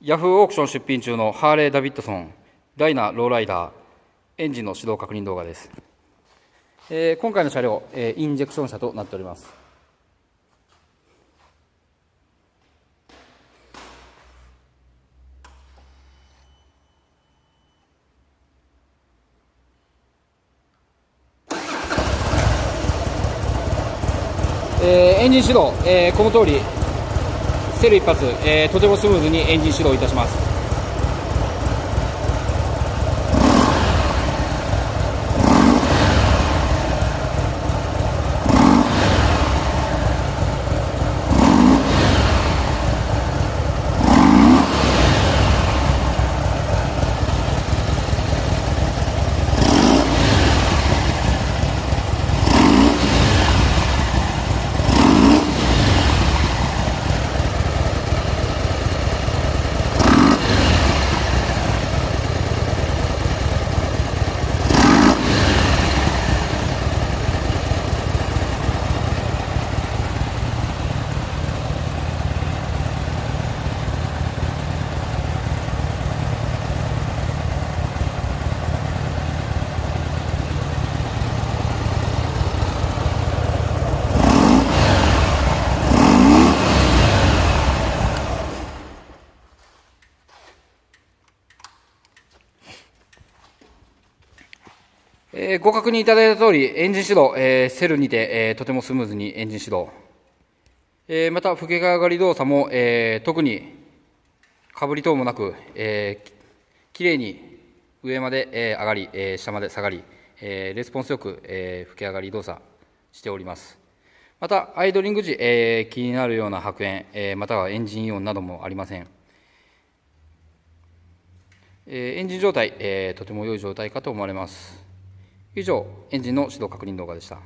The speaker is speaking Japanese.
ヤフーオークション出品中のハーレー・ダビッドソンダイナローライダーエンジンの始動確認動画です。今回の車両、インジェクション車となっております。エンジン始動、この通りセル一発、とてもスムーズにエンジン始動いたします。ご確認いただいた通り、エンジン始動、セルにて、とてもスムーズにエンジン始動。また、吹き上がり動作も、特にかぶり等もなく、きれいに上まで、上がり、下まで下がり、レスポンスよく、吹き上がり動作しております。また、アイドリング時、気になるような白煙、またはエンジンイオンなどもありません。エンジン状態、とても良い状態かと思われます。以上、エンジンの始動確認動画でした。